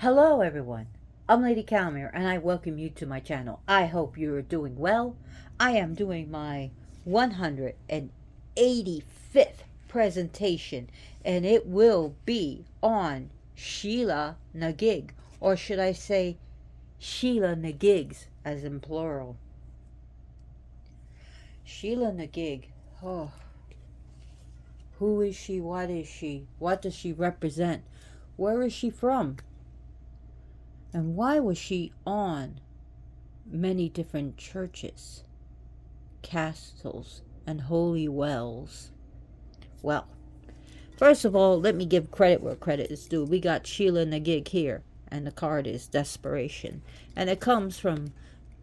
Hello everyone, I'm Lady Calmer and I welcome you to my channel. I hope you are doing well. I am doing my 185th presentation and it will be on Sheela Na Gig, or should I say Sheela Na Gigs as in plural. Sheela Na Gig, oh, who is she? What is she? What does she represent? Where is she from? And why was she on many different churches, castles, and holy wells? Well, first of all, let me give credit where credit is due. We got Sheela Na Gig here, and the card is Desperation. And it comes from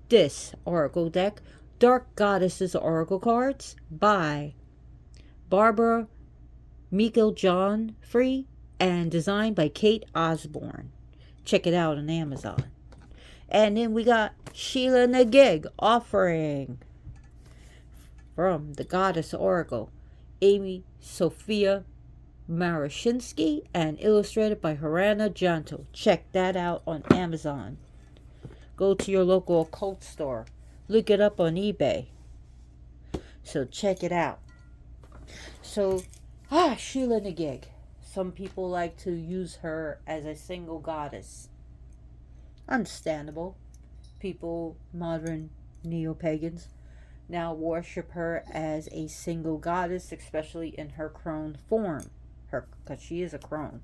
this Oracle deck, Dark Goddesses Oracle Cards by Barbara Meikle-John-Free and designed by Kate Osborne. Check it out on Amazon. And then we got Sheela Na Gig offering from the Goddess Oracle, Amy Sophia Marashinsky, and illustrated by Harana Janto. Check that out on Amazon. Go to your local occult store. Look it up on eBay. So check it out. So, Sheela Na Gig. Some people like to use her as a single goddess. Understandable. People, modern neo-pagans, now worship her as a single goddess, especially in her crone form. Because she is a crone.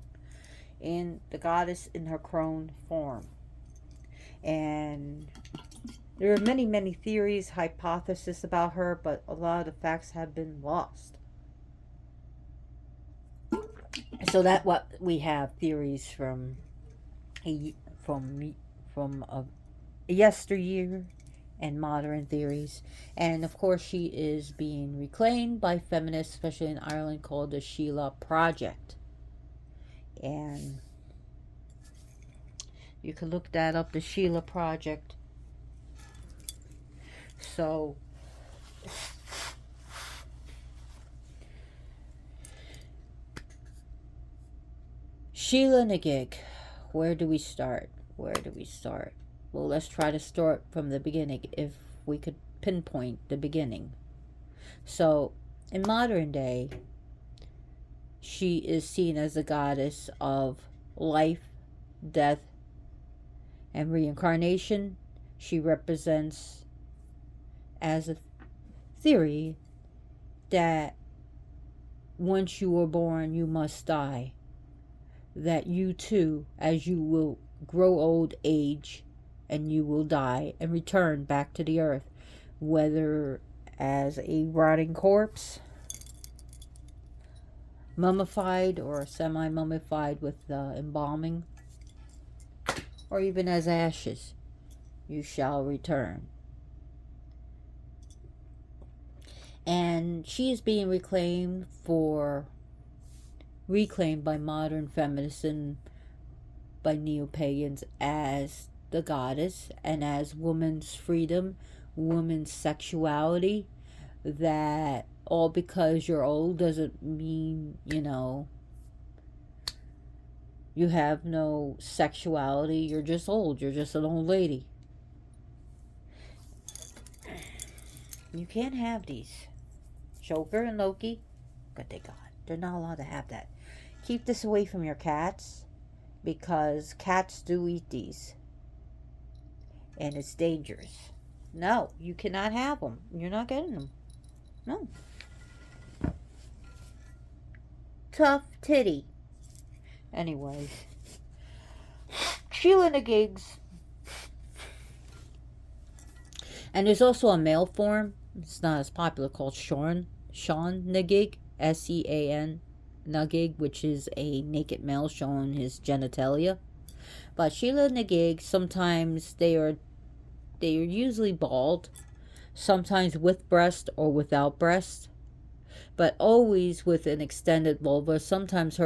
In the goddess in her crone form. And there are many, many theories, hypotheses about her, but a lot of the facts have been lost. So that what we have theories from yesteryear and modern theories. And of course she is being reclaimed by feminists, especially in Ireland, called the Sheela Project. And you can look that up, the Sheela Project. So Sheela Na Gig, where do we start? Well, let's try to start from the beginning, if we could pinpoint the beginning. So, in modern day, she is seen as the goddess of life, death, and reincarnation. She represents as a theory that once you are born, you must die. That you too, as you will grow old, age, and you will die and return back to the earth, whether as a rotting corpse, mummified or semi-mummified with embalming, or even as ashes, you shall return. And she is being reclaimed by modern feminists and by neo-pagans as the goddess and as woman's freedom, woman's sexuality, that all because you're old doesn't mean, you have no sexuality. You're just old. You're just an old lady. You can't have these. Joker and Loki, good they God, they're not allowed to have that. Keep this away from your cats, because cats do eat these. And it's dangerous. No, you cannot have them. You're not getting them. No. Tough titty. Anyways. Sheela Na Gigs. And there's also a male form. It's not as popular, called Sean Na Gig. S-E-A-N Na Gig, which is a naked male showing his genitalia. But Sheela Na Gig, sometimes they are usually bald, sometimes with breast or without breast, but always with an extended vulva. Sometimes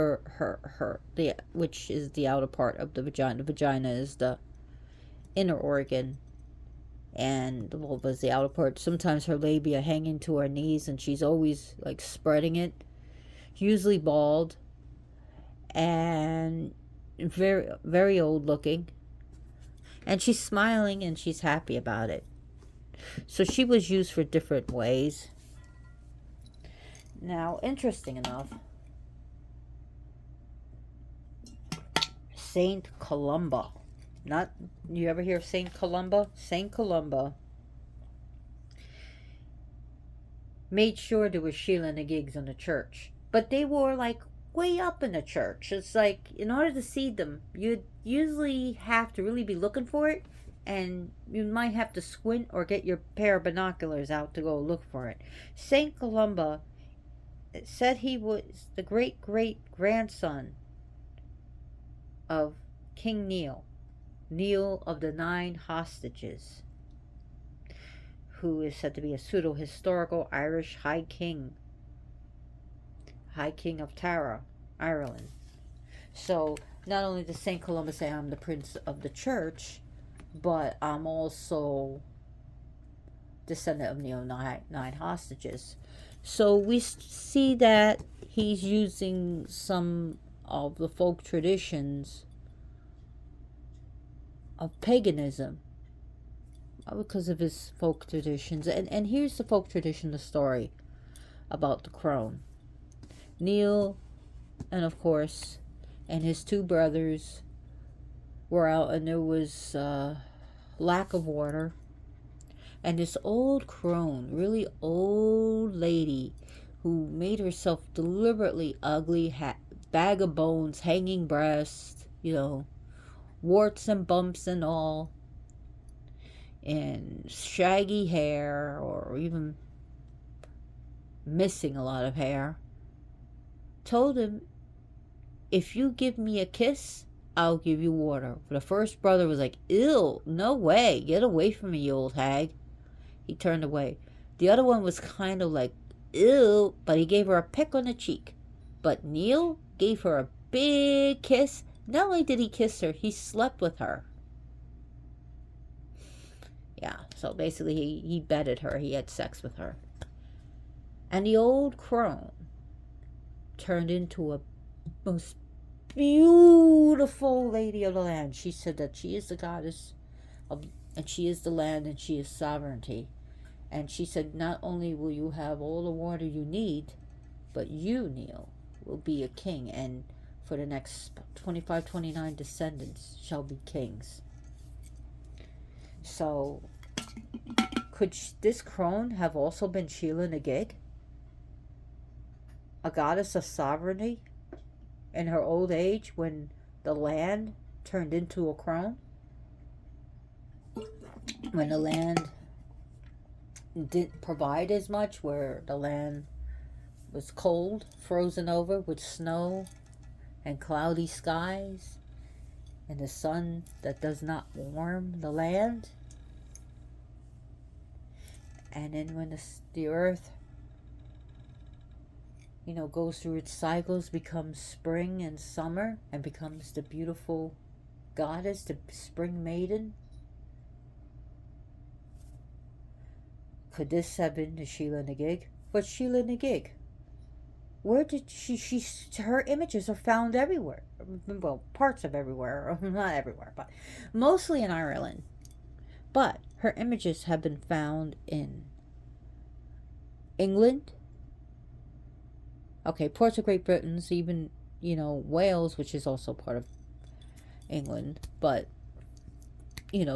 which is the outer part of the vagina. The vagina is the inner organ, and the vulva is the outer part. Sometimes her labia hanging to her knees, and she's always like spreading it. Usually bald, and very, very old looking. And she's smiling and she's happy about it. So she was used for different ways. Now, interesting enough, Saint Columba. Not, you ever hear of Saint Columba? Saint Columba made sure there was Sheela Na Gigs in the church. But they were like way up in the church. It's like, in order to see them, you'd usually have to really be looking for it. And you might have to squint or get your pair of binoculars out to go look for it. Saint Columba said he was the great great grandson of King Neil, Neil of the 9 Hostages, who is said to be a pseudo historical Irish High King of Tara, Ireland. So not only does St. Columba say I'm the prince of the church, but I'm also descendant of Neil 9 Hostages. So we see that he's using some of the folk traditions of paganism because of his folk traditions. And here's the folk tradition, the story about the crone. Neil, and of course, and his 2 brothers were out, and there was lack of water. And this old crone, really old lady, who made herself deliberately ugly, bag of bones, hanging breast, warts and bumps and all, and shaggy hair, or even missing a lot of hair, told him, if you give me a kiss, I'll give you water. But the first brother was like, ew, no way, get away from me, you old hag. He turned away. The other one was kind of like, ew, but he gave her a peck on the cheek. But Neil gave her a big kiss. Not only did he kiss her, he slept with her. Yeah, so basically he bedded her. He had sex with her. And the old crone turned into a most beautiful lady of the land. She said that she is the goddess of, and she is the land, and she is sovereignty. And she said, not only will you have all the water you need, but you, Neil, will be a king, and for the next 25, 29 descendants shall be kings. So, could this crone have also been Sheela Na Gig? A goddess of sovereignty in her old age when the land turned into a crone? When the land didn't provide as much, where the land was cold, frozen over with snow and cloudy skies, and the sun that does not warm the land. And then when the earth, goes through its cycles, becomes spring and summer, and becomes the beautiful goddess, the spring maiden. Could this have been the Sheela Na Gig? But Sheela Na Gig, where did her images are found everywhere. Well, parts of everywhere, not everywhere, but mostly in Ireland. But her images have been found in England, parts of Great Britain, even, Wales, which is also part of England, but,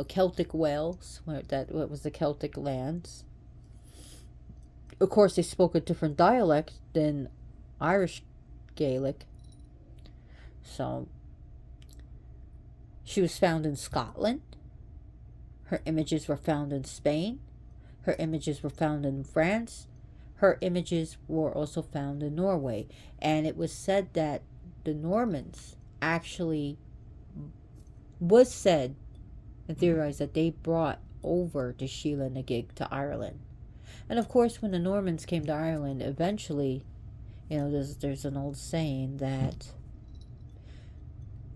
Celtic Wales, what was the Celtic lands. Of course, they spoke a different dialect than Irish Gaelic. So, she was found in Scotland. Her images were found in Spain. Her images were found in France. Her images were also found in Norway. And it was said that the Normans actually was said and theorized that they brought over the Sheela Na Gig to Ireland. And of course, when the Normans came to Ireland, eventually, there's an old saying that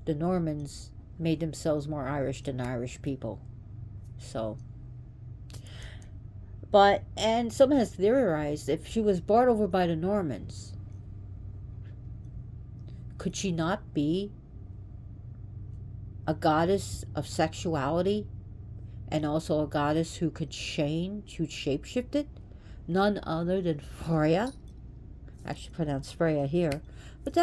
the Normans made themselves more Irish than Irish people. So, and someone has theorized, if she was brought over by the Normans, could she not be a goddess of sexuality, and also a goddess who could change, who shapeshifted, none other than Freya. Actually pronounced Freya here. But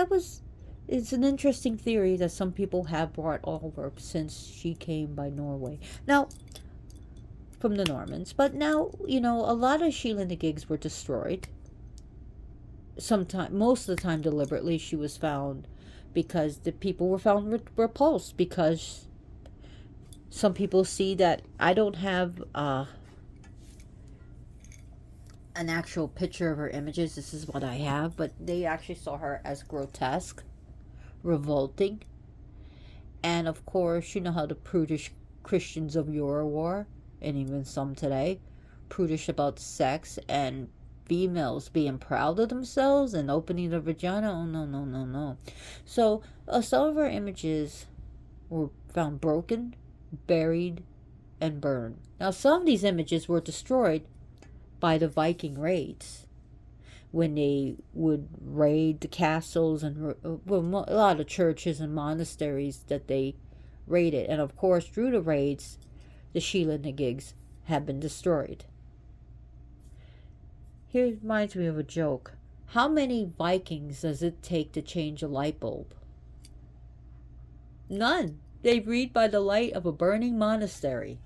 it's an interesting theory that some people have brought over since she came by Norway. Now, from the Normans. But now, a lot of Sheela Na Gigs were destroyed. Most of the time deliberately. She was found because the people were found repulsed, because some people see that I don't have an actual picture of her images. This is what I have, but they actually saw her as grotesque, revolting, and of course, you know how the prudish Christians of yore were, and even some today, prudish about sex and females being proud of themselves and opening their vagina. Oh, no, no, no, no. So some of her images were found broken, buried, and burned. Now, some of these images were destroyed by the Viking raids, when they would raid the castles and a lot of churches and monasteries that they raided. And of course, through the raids, the Sheela Na Gigs have been destroyed. Here reminds me of a joke. How many Vikings does it take to change a light bulb? None. They read by the light of a burning monastery.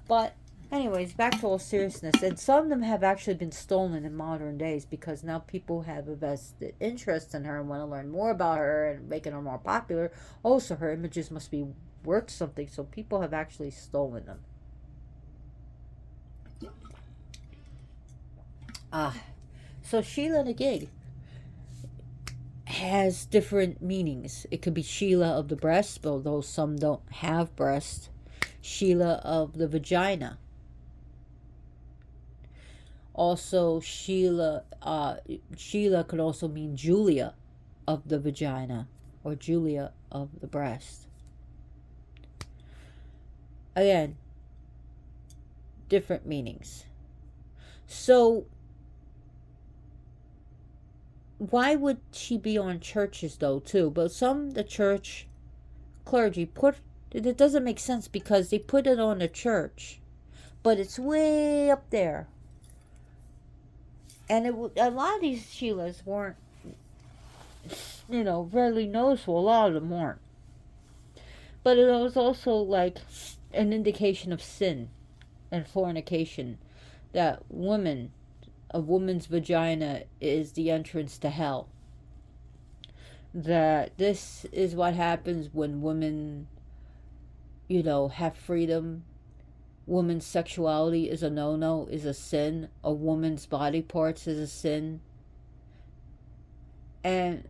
But anyways, back to all seriousness, and some of them have actually been stolen in modern days, because now people have a vested interest in her and want to learn more about her and making her more popular. Also, her images must be worth something, so people have actually stolen them. So Sheela Na Gig has different meanings. It could be Sheila of the breast, although some don't have breast. Sheila of the vagina. Also, Sheila could also mean Julia of the vagina, or Julia of the breast. Again, different meanings. So, why would she be on churches though too? But the church clergy it doesn't make sense, because they put it on the church, but it's way up there. And a lot of these Sheilas weren't, really noticeable. A lot of them weren't. But it was also like an indication of sin and fornication, that a woman's vagina is the entrance to hell. That this is what happens when women, have freedom. Woman's sexuality is a no-no, is a sin. A woman's body parts is a sin. And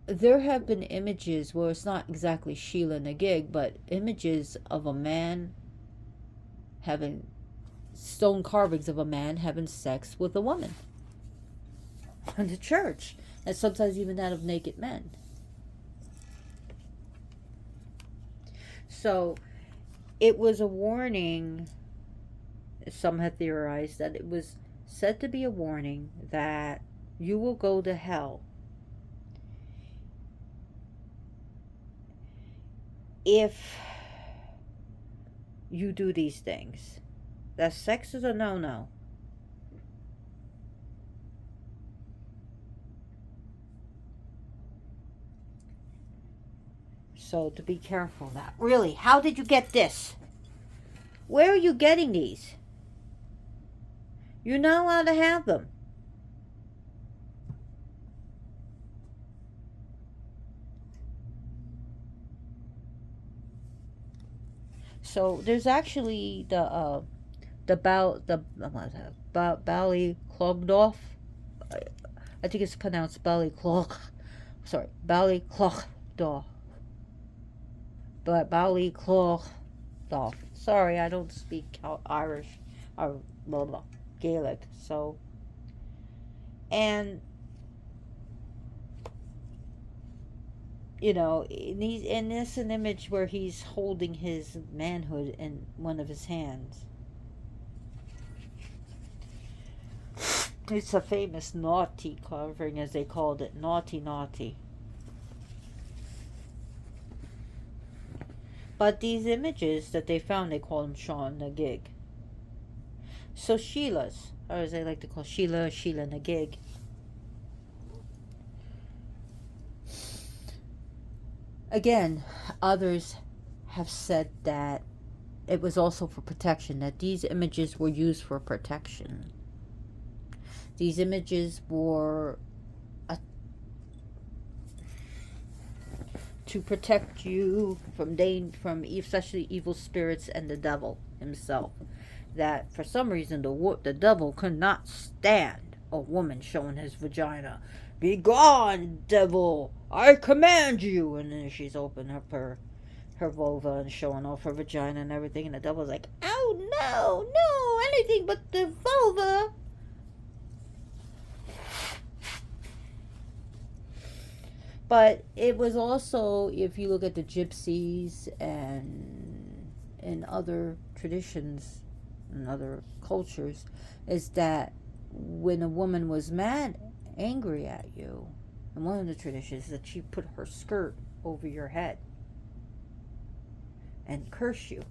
there have been images where it's not exactly Sheela Na Gig, but images of a man having stone carvings of a man having sex with a woman in the church, and sometimes even that of naked men. So it was a warning. Some have theorized that it was said to be a warning that you will go to hell if you do these things. That sex is a no-no. So to be careful of that. Really, how did you get this? Where are you getting these? You're not allowed to have them. So there's actually the Ballyclogdorf. I think it's pronounced Ballyclog. Sorry, Ballyclogdorf. But Ballyclogdorf. Sorry, I don't speak Irish or Gaelic. So, and in this an image where he's holding his manhood in one of his hands. It's a famous naughty carving, as they called it. Naughty, naughty. But these images that they found, they call them Sheela Na Gig. So Sheilas, or as they like to call Sheela Na Gig. Again, others have said that it was also for protection, that these images were used for protection. These images were to protect you from especially evil spirits and the devil himself. That for some reason the devil could not stand a woman showing his vagina. Be gone, devil! I command you! And then she's opened up her vulva and showing off her vagina and everything, and the devil's like, oh no, anything but the vulva. But it was also, if you look at the gypsies and in other traditions and other cultures, is that when a woman was mad, angry at you, and one of the traditions is that she put her skirt over your head and curse you,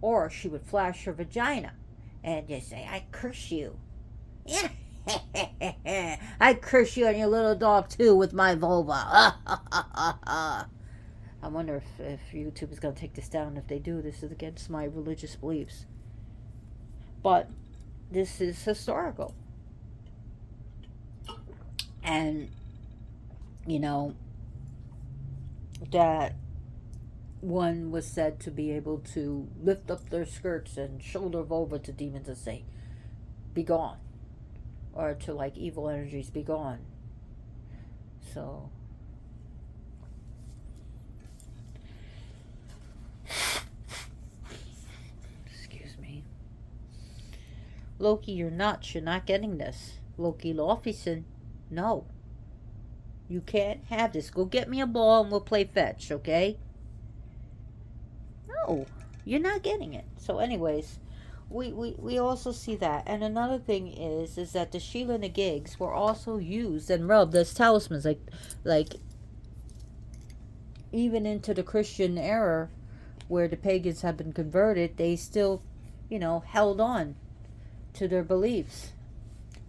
or she would flash her vagina and just say, I curse you. Yeah. I curse you and your little dog too with my vulva. I wonder if YouTube is going to take this down. If they do, this is against my religious beliefs. But this is historical. And, you know, that one was said to be able to lift up their skirts and shoulder vulva to demons and say, be gone. Or to like evil energies, be gone. So excuse me. Loki, you're not getting this. Loki Lawfison, no. You can't have this. Go get me a ball and we'll play fetch, okay? No, you're not getting it. So anyways, we also see that. And another thing is that the Sheela Na Gigs were also used and rubbed as talismans, like even into the Christian era where the pagans have been converted, they still, held on to their beliefs,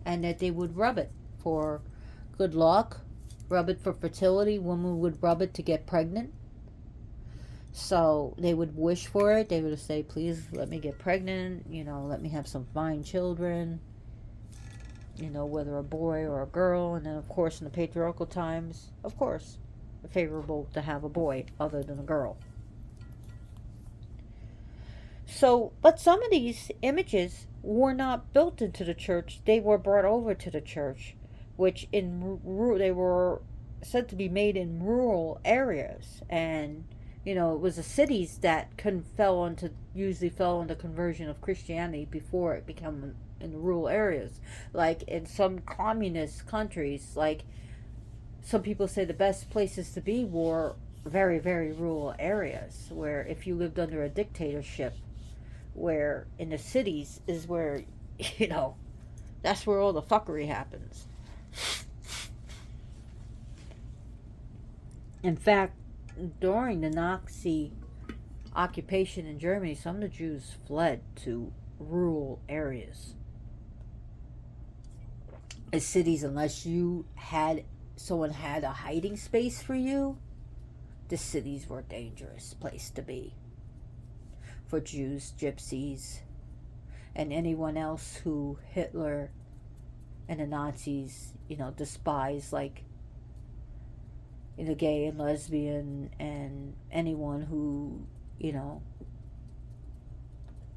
and that they would rub it for good luck, rub it for fertility. Women would rub it to get pregnant. So they would wish for it. They would say, please let me get pregnant, let me have some fine children, whether a boy or a girl. And then, of course, in the patriarchal times, of course, favorable to have a boy other than a girl. So, but some of these images were not built into the church. They were brought over to the church, which they were said to be made in rural areas. And it was the cities that usually fell into conversion of Christianity before it became in the rural areas. Like in some communist countries, like some people say the best places to be were very, very rural areas, where if you lived under a dictatorship, where in the cities is where, that's where all the fuckery happens. In fact, during the Nazi occupation in Germany, some of the Jews fled to rural areas. In cities, unless someone had a hiding space for you, the cities were a dangerous place to be for Jews, gypsies, and anyone else who Hitler and the Nazis, despised, like gay and lesbian and anyone who,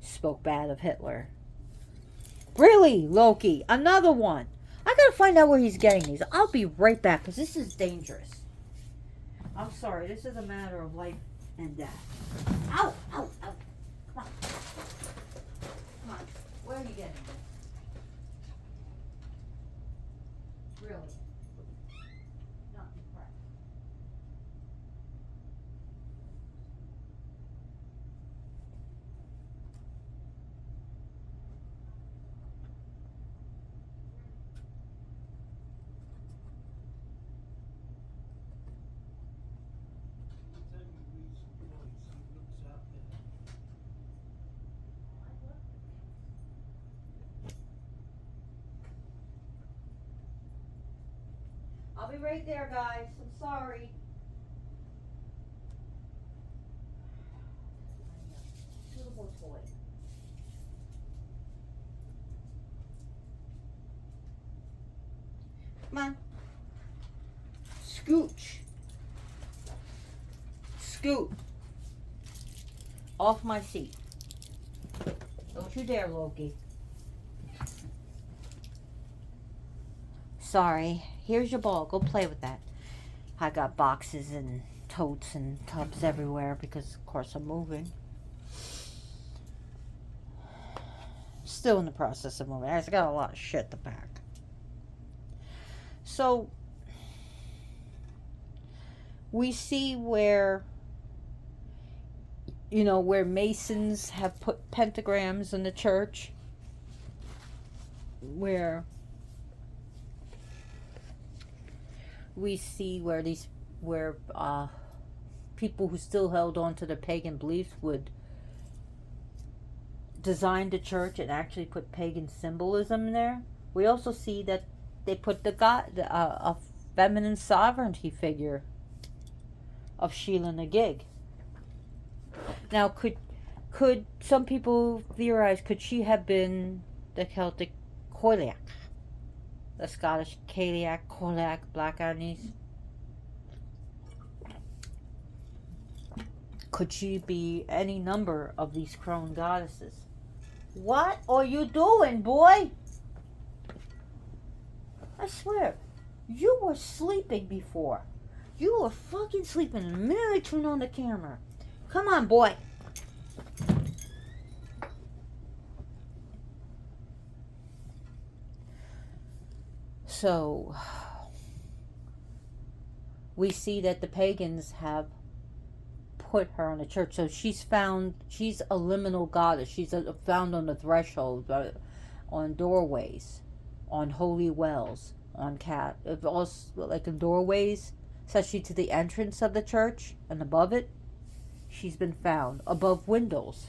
spoke bad of Hitler. Really, Loki, another one. I gotta find out where he's getting these. I'll be right back, because this is dangerous. I'm sorry, this is a matter of life and death. Ow, ow, ow. Come on. Come on. Where are you getting this? Really? Not impressed. I'll be right there, guys. I'm sorry. Suitable toy. Come on. Scooch. Scoot. Off my seat. Don't you dare, Loki. Sorry. Here's your ball. Go play with that. I got boxes and totes and tubs everywhere because, of course, I'm moving. Still in the process of moving. I just got a lot of shit to pack. So, we see where, where Masons have put pentagrams in the church, where we see where people who still held on to the pagan beliefs would design the church and actually put pagan symbolism in there. We also see that they put a feminine sovereignty figure of Sheela Na Gig. Now, could some people theorize, could she have been the Celtic Coiliac? The Scottish Cailleach, Coiliac, Black Annis? Could she be any number of these crone goddesses? What are you doing, boy? I swear, you were sleeping before. You were fucking sleeping the minute I turned on the camera. Come on, boy. So, we see that the pagans have put her on the church. So she's a liminal goddess. She's found on the threshold, on doorways, on holy wells, on also like in doorways, especially to the entrance of the church and above it. She's been found above windows.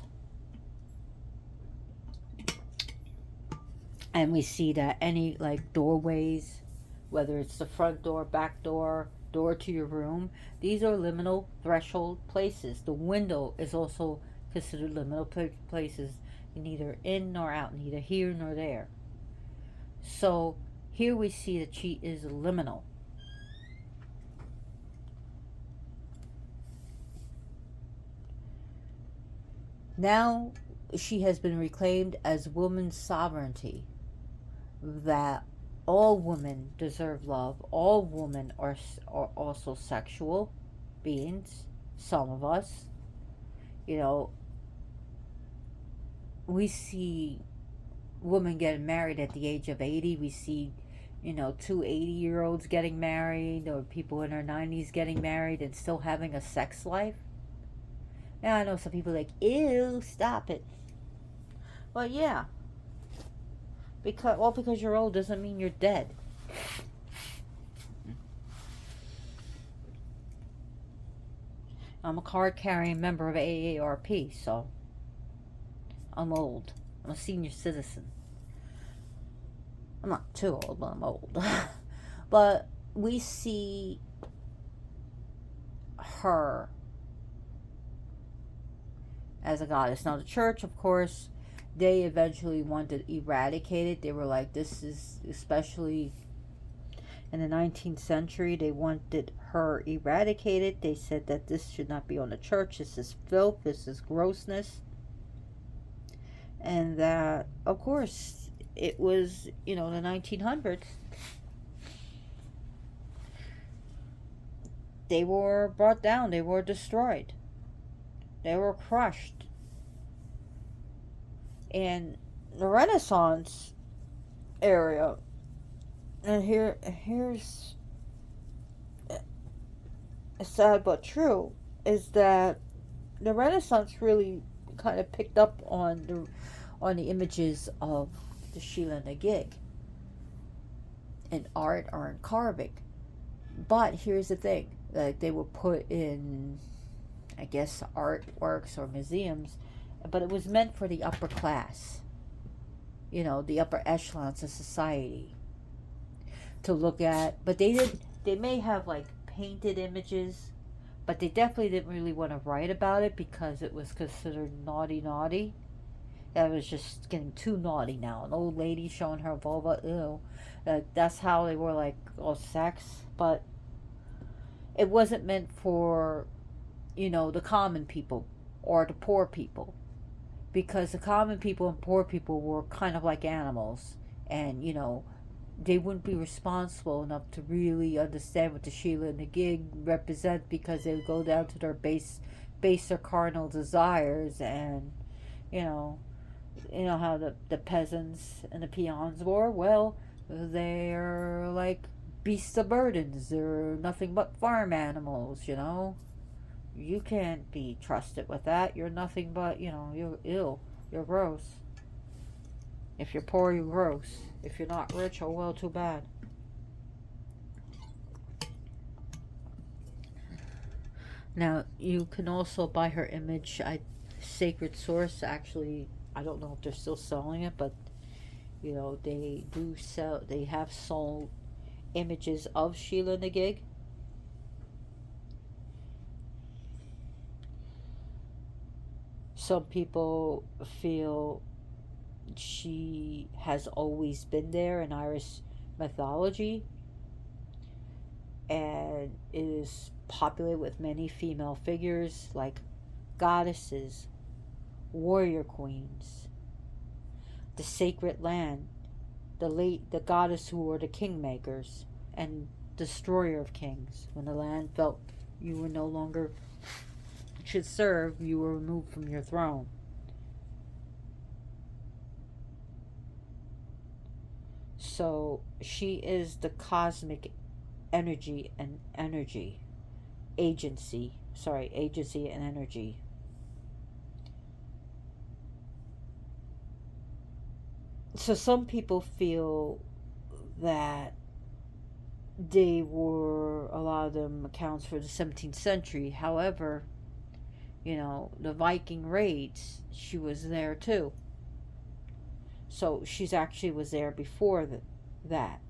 And we see that any like doorways, whether it's the front door, back door, door to your room, these are liminal threshold places. The window is also considered liminal places, neither in nor out, neither here nor there. So here we see that she is liminal. Now she has been reclaimed as woman's sovereignty, that all women deserve love. All women are also sexual beings. Some of us, we see women getting married at the age of 80. We see, two 80-year-olds getting married, or people in their 90s getting married and still having a sex life. And I know some people are like, ew, stop it. But yeah. Because you're old doesn't mean you're dead. I'm a card-carrying member of AARP, so I'm old. I'm a senior citizen. I'm not too old, but I'm old. But we see her as a goddess. Now, the church, of course, they eventually wanted to eradicate it. They were like, this is, especially in the 19th century, they wanted her eradicated. They said that this should not be on the church. This is filth. This is grossness. And that, of course, it was, the 1900s. They were brought down. They were destroyed. They were crushed. And the Renaissance area, and here's sad but true, is that the Renaissance really kind of picked up on the images of the Sheela Na Gig in art or in carving. But here's the thing, like they were put in, I guess, artworks or museums, but it was meant for the upper class, the upper echelons of society to look at. But they they may have like painted images, but they definitely didn't really want to write about it because it was considered naughty, naughty. That was just getting too naughty now. An old lady showing her vulva, ew. That's how they were like, oh, sex. But it wasn't meant for, the common people or the poor people. Because the common people and poor people were kind of like animals. And, they wouldn't be responsible enough to really understand what the Sheela and the Gig represent because they would go down to their baser carnal desires and, you know, how the peasants and the peons were? Well, they're like beasts of burdens. They're nothing but farm animals. You can't be trusted with that. You're nothing but, you're ill. You're gross. If you're poor, you're gross. If you're not rich, oh well, too bad. Now, you can also buy her image. Sacred Source, actually, I don't know if they're still selling it, but, they do sell, they have sold images of Sheela Na Gig. Some people feel she has always been there in Irish mythology and is populated with many female figures like goddesses, warrior queens, the sacred land, the goddess who were the kingmakers and destroyer of kings. When the land felt you were no longer should serve, you were removed from your throne. So she is the cosmic energy and agency and energy. So some people feel that a lot of them accounts for the 17th century. However, the Viking raids, she was there too. So she's actually was there before that.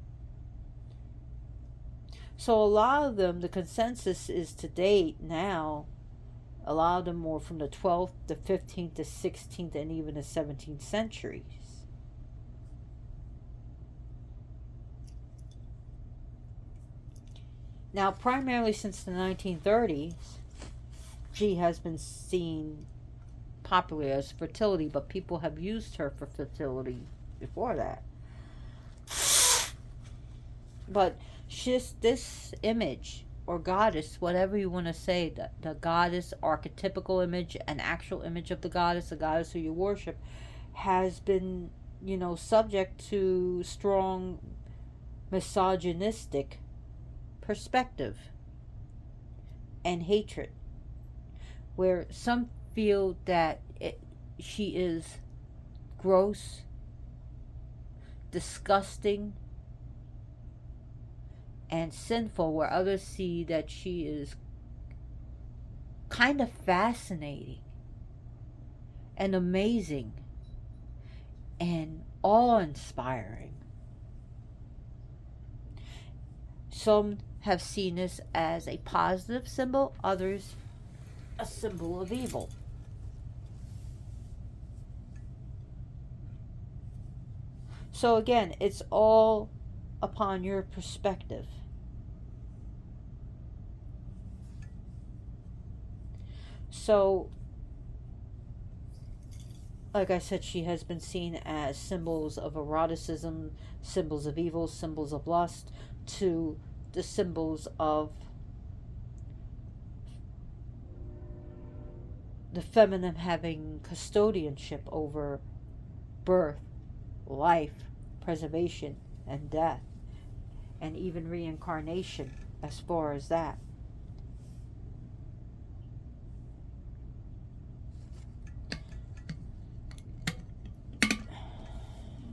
So a lot of them, the consensus is to date now, a lot of them were from the 12th, the 15th, the 16th, and even the 17th centuries. Now, primarily since the 1930s, she has been seen popular as fertility, but people have used her for fertility before that. But just this image or goddess, whatever you want to say, the goddess, archetypical image, an actual image of the goddess who you worship, has been, subject to strong misogynistic perspective and hatred, where some feel that she is gross, disgusting, and sinful, where others see that she is kind of fascinating and amazing and awe-inspiring. Some have seen this as a positive symbol, others a symbol of evil. So again, it's all upon your perspective. So, like I said, she has been seen as symbols of eroticism, symbols of evil, symbols of lust, to the symbols of the feminine having custodianship over birth, life, preservation, and death, and even reincarnation as far as that.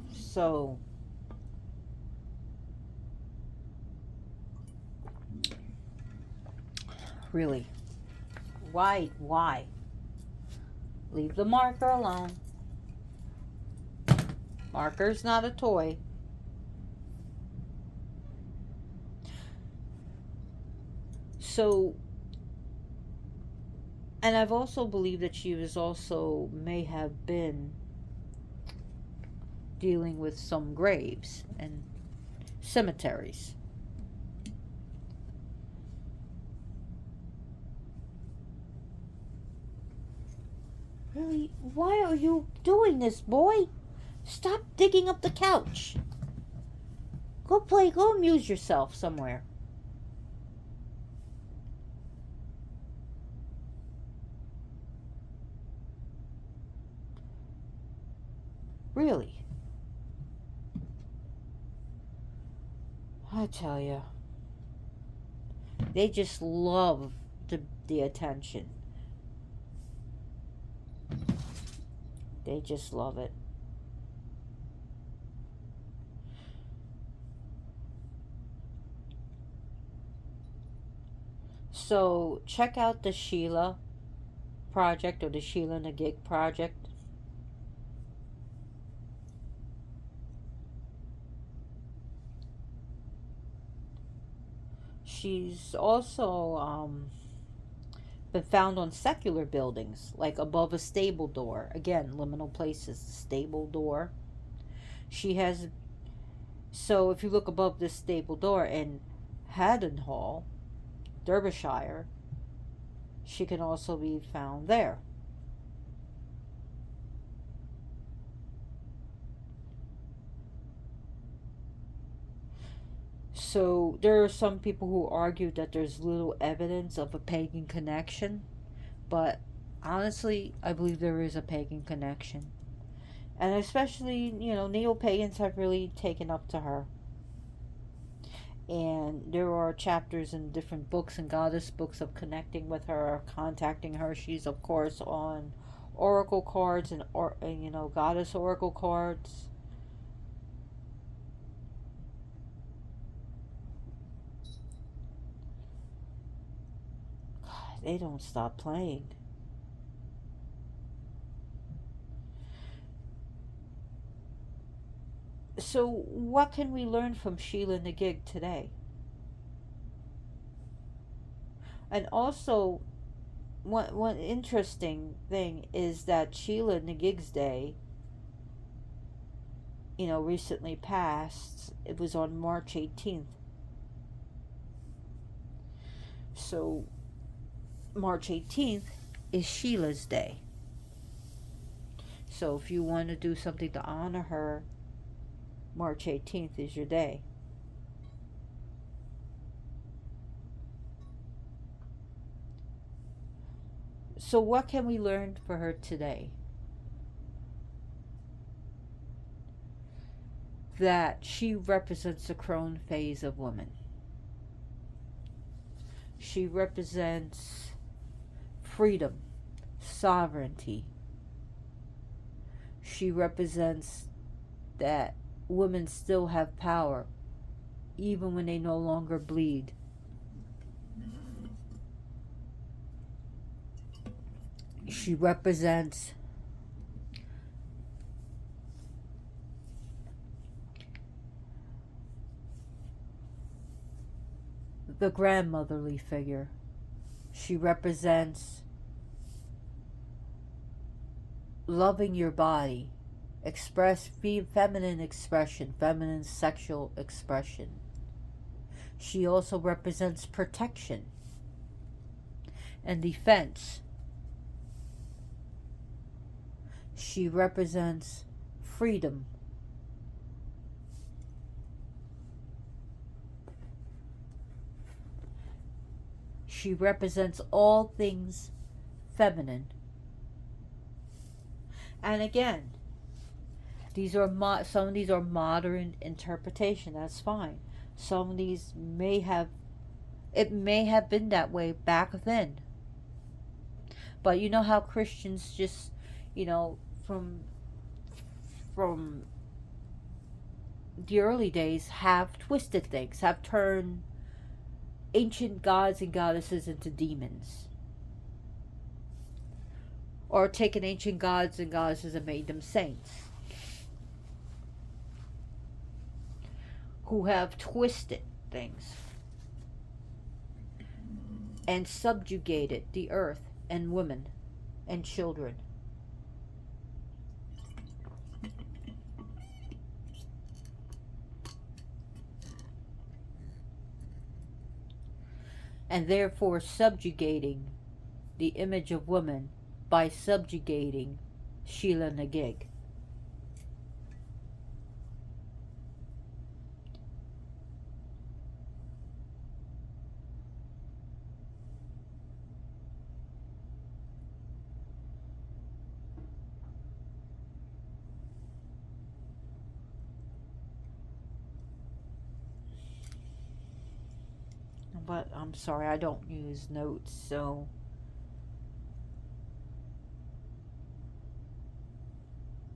So, really, why? Leave the marker alone. Marker's not a toy. So, and I've also believed that she was also may have been dealing with some graves and cemeteries. Really? Why are you doing this, boy? Stop digging up the couch. Go play, go amuse yourself somewhere. Really? I tell you, they just love the attention. They just love it. So check out the Sheela project or the Sheela Na Gig project. She's also been found on secular buildings, like above a stable door. Again, liminal places, stable door. She has, so if you look above this stable door in Haddon Hall, Derbyshire, she can also be found there. So there are some people who argue that there's little evidence of a pagan connection, but honestly, I believe there is a pagan connection. And especially, neo pagans have really taken up to her. And there are chapters in different books and goddess books of connecting with her, contacting her. She's, of course, on oracle cards and goddess oracle cards. They don't stop playing. So, what can we learn from Sheela Na Gig today? And also, one interesting thing is that Sheela Na Gig's day, recently passed. It was on March 18th. So, March 18th is Sheila's day. So, if you want to do something to honor her, March 18th is your day. So, what can we learn for her today? That she represents the crone phase of woman. She represents freedom, sovereignty. She represents that women still have power, even when they no longer bleed. She represents the grandmotherly figure. She represents loving your body, feminine expression, feminine sexual expression. She also represents protection and defense. She represents freedom. She represents all things feminine. And again, some of these are modern interpretation. That's fine. Some of these it may have been that way back then. But you know how Christians just, from the early days have twisted things, have turned ancient gods and goddesses into demons, or taken ancient gods and goddesses and made them saints, who have twisted things. and subjugated the earth and women and children. And therefore subjugating the image of woman by subjugating Sheela Na Gig. But I'm sorry, I don't use notes, so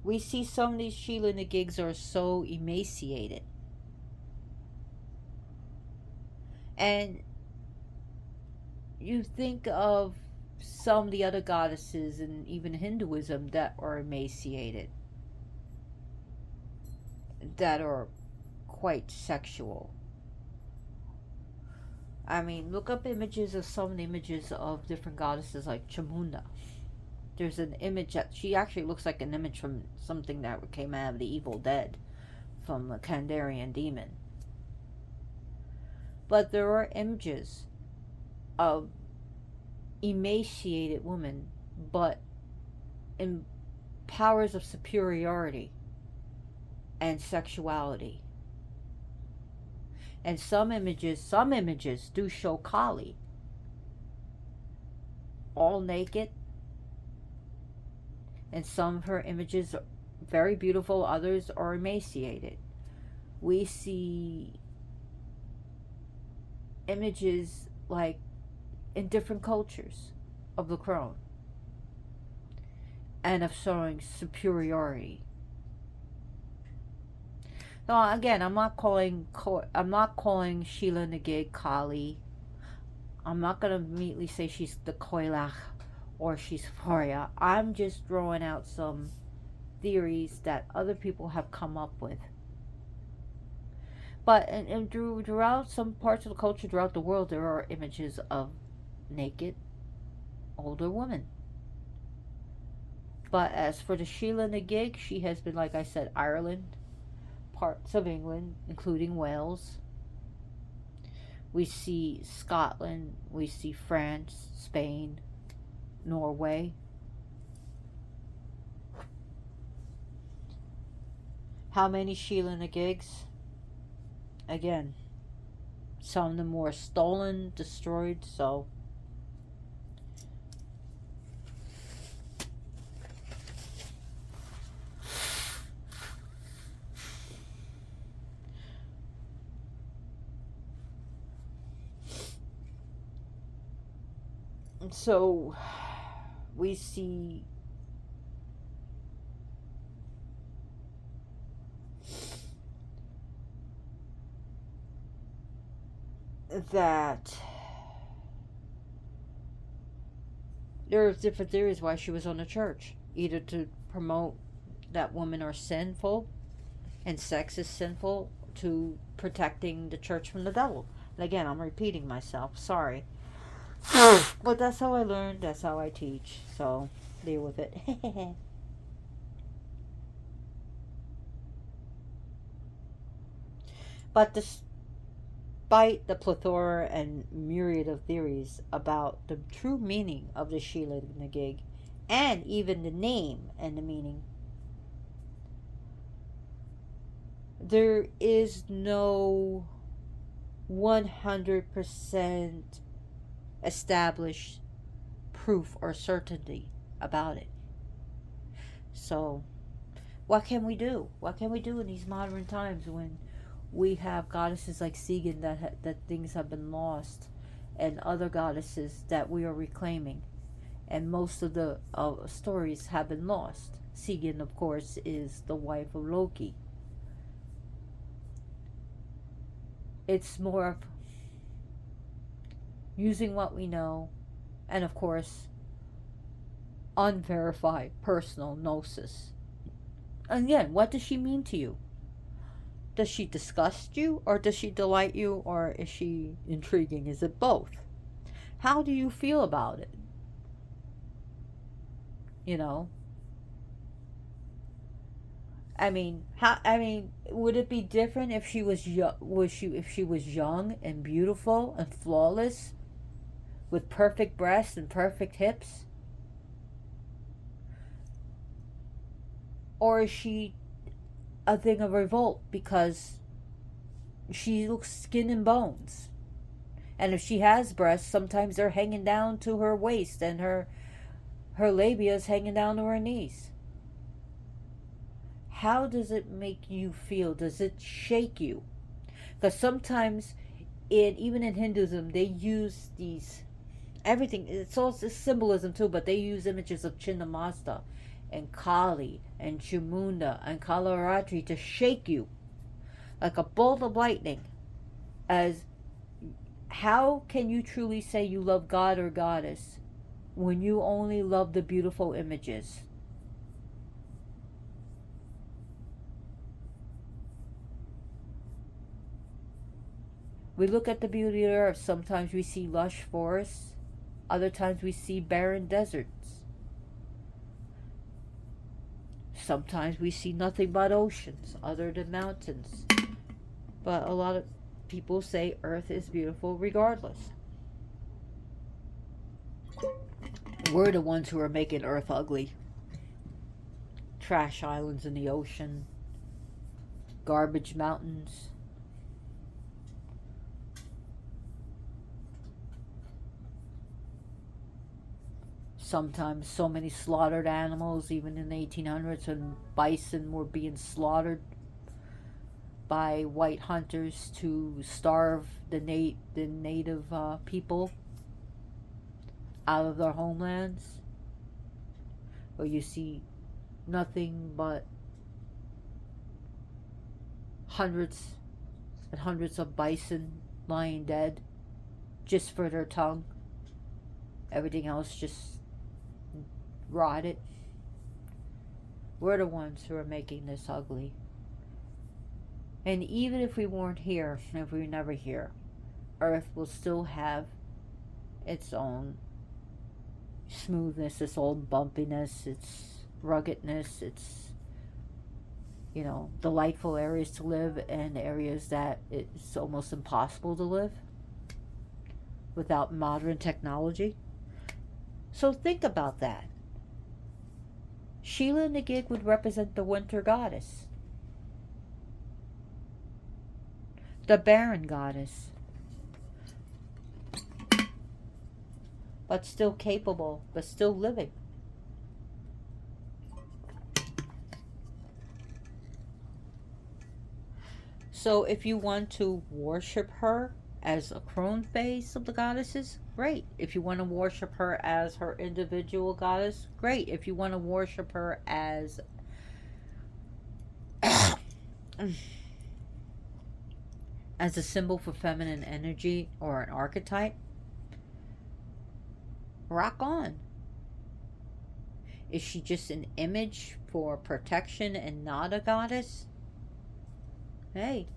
we see some of these Sheela Na Gigs are so emaciated. And you think of some of the other goddesses and even Hinduism that are emaciated, that are quite sexual. I mean, look up images of some images of different goddesses like Chamunda. There's an image that she actually looks like an image from something that came out of the Evil Dead, from the Kandarian demon. But there are images of emaciated women, but in powers of superiority and sexuality. And some images do show Kali all naked, and some of her images are very beautiful, others are emaciated. We see images like in different cultures of the crone and of showing superiority. Now, again, I'm not calling Sheela Na Gig Kali. I'm not gonna immediately say she's the Koilach or she's Faria. I'm just throwing out some theories that other people have come up with. But and throughout some parts of the culture throughout the world, there are images of naked older women. But as for the Sheela Na Gig, she has been, like I said, Ireland, parts of England, including Wales. We see Scotland, we see France, Spain, Norway. How many Sheela Na Gigs? Again, some of them were stolen, destroyed, so so we see that there are different theories why she was on the church. Either to promote that women are sinful and sex is sinful, to protecting the church from the devil. And again, I'm repeating myself, sorry. But that's how I learned, that's how I teach, so deal with it. But despite the plethora and myriad of theories about the true meaning of the Sheela Na Gig, and even the name and the meaning, there is no 100% established proof or certainty about it. So, what can we do? What can we do in these modern times when we have goddesses like Segan that things have been lost, and other goddesses that we are reclaiming, and most of the stories have been lost? Segan, of course, is the wife of Loki. It's more of using what we know, and of course, unverified personal gnosis. And again, what does she mean to you? Does she disgust you, or does she delight you, or is she intriguing? Is it both? How do you feel about it? You know, I mean, how? I mean, would it be different if she was young? Was she if she was young and beautiful and flawless with perfect breasts and perfect hips, or is she a thing of revolt because she looks skin and bones? And if she has breasts, sometimes they're hanging down to her waist, and her labia is hanging down to her knees. How does it make you feel? Does it shake you? Because sometimes, even in Hinduism, they use these everything. It's also symbolism too, but they use images of Chinnamasta and Kali and Chamunda and Kalaratri to shake you like a bolt of lightning. As how can you truly say you love God or Goddess when you only love the beautiful images? We look at the beauty of the earth. Sometimes we see lush forests, other times we see barren deserts. Sometimes we see nothing but oceans, other than mountains. But a lot of people say Earth is beautiful regardless. We're the ones who are making Earth ugly. Trash islands in the ocean, garbage mountains. Sometimes so many slaughtered animals, even in the 1800s when bison were being slaughtered by white hunters to starve the native people out of their homelands. Where you see nothing but hundreds and hundreds of bison lying dead just for their tongue. Everything else just rotted. We're the ones who are making this ugly. And even if we weren't here, if we were never here, Earth will still have its own smoothness, its own bumpiness, its ruggedness, its, delightful areas to live and areas that it's almost impossible to live without modern technology. So think about that. Sheela Na Gig would represent the winter goddess, the barren goddess, but still capable, but still living. So if you want to worship her as a crone phase of the goddesses, great. If you want to worship her as her individual goddess, great. If you want to worship her as as a symbol for feminine energy or an archetype, rock on. Is she just an image for protection and not a goddess? Hey.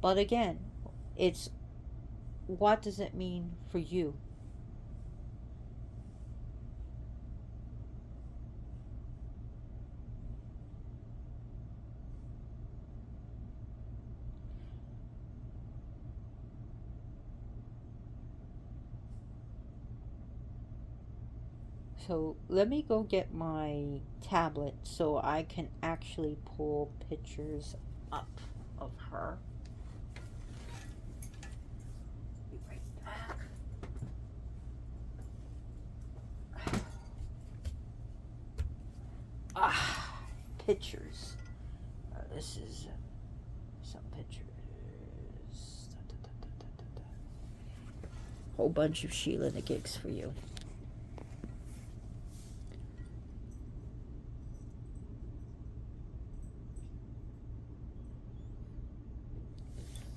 But again, it's what does it mean for you? So let me go get my tablet so I can actually pull pictures up of her. Be right back. Pictures. This is some pictures. Whole bunch of Sheela Na Gigs for you.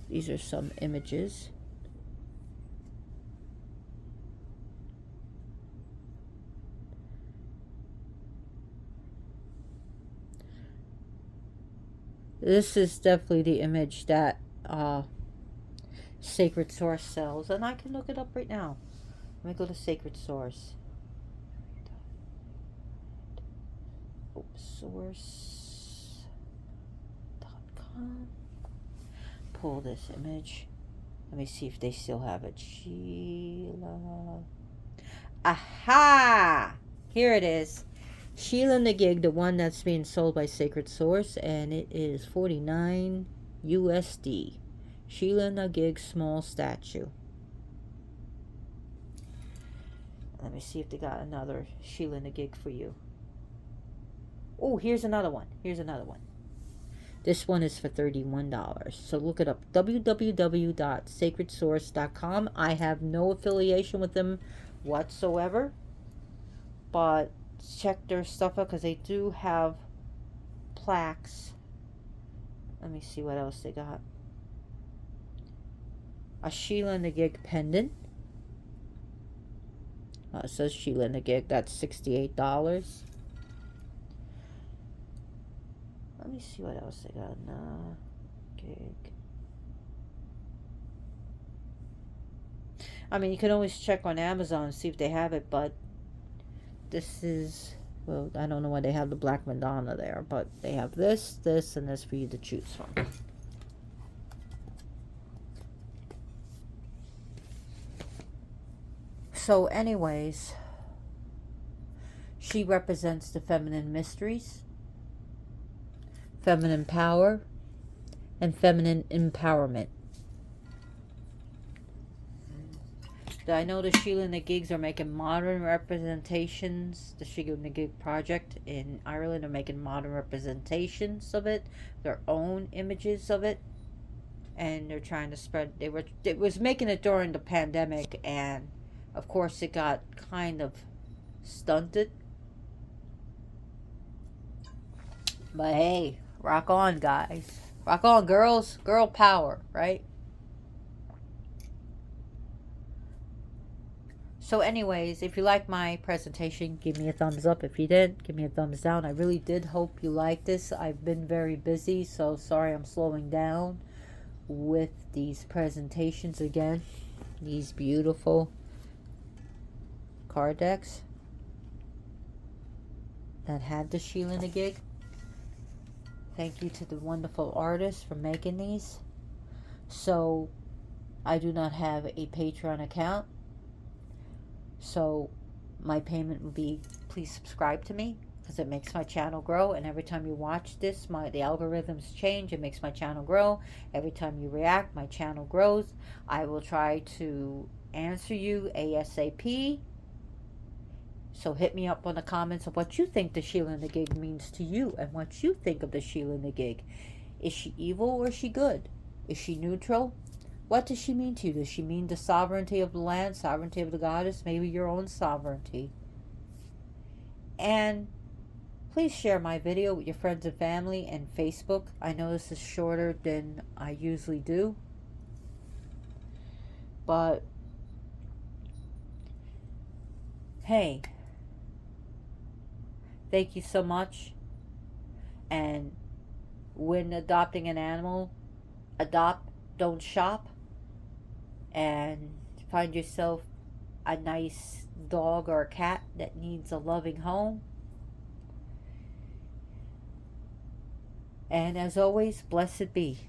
These are some images. This is definitely the image that Sacred Source sells, and I can look it up right now. Let me go to Sacred Source. Source.com. Pull this image. Let me see if they still have it. Sheela. Aha! Here it is. Sheela Na Gig, the one that's being sold by Sacred Source, and it is $49 USD. Sheela Na Gig small statue. Let me see if they got another Sheela Na Gig for you. Oh, here's another one. Here's another one. This one is for $31. So look it up. www.sacredsource.com. I have no affiliation with them whatsoever. But check their stuff out because they do have plaques. Let me see what else they got. A Sheela Na Gig pendant. It says Sheela Na Gig. That's $68. Let me see what else they got. Na Gig. I mean, you can always check on Amazon and see if they have it, but this is, well, I don't know why they have the Black Madonna there, but they have this, this, and this for you to choose from. So anyways, she represents the feminine mysteries, feminine power, and feminine empowerment. I know the Sheela Na Gigs are making modern representations. The Sheela Na Gig project in Ireland are making modern representations of it, their own images of it, and they're trying to spread. It was making it during the pandemic, and of course it got kind of stunted. But hey, rock on, guys. Rock on, girls. Girl power, right? So anyways, if you like my presentation, give me a thumbs up. If you did, give me a thumbs down. I really did hope you liked this. I've been very busy, so sorry I'm slowing down with these presentations again. These beautiful card decks that have the Sheela Na Gig. Thank you to the wonderful artists for making these. So, I do not have a Patreon account. So, my payment would be, please subscribe to me because it makes my channel grow. And every time you watch this, the algorithms change. It makes my channel grow. Every time you react, my channel grows. I will try to answer you ASAP. So hit me up on the comments of what you think the Sheela Na Gig means to you and what you think of the Sheela Na Gig. Is she evil or is she good? Is she neutral? What does she mean to you? Does she mean the sovereignty of the land, sovereignty of the goddess, maybe your own sovereignty? And please share my video with your friends and family and Facebook. I know this is shorter than I usually do, but hey, thank you so much. And when adopting an animal, adopt, don't shop. And find yourself a nice dog or a cat that needs a loving home. And as always, blessed be.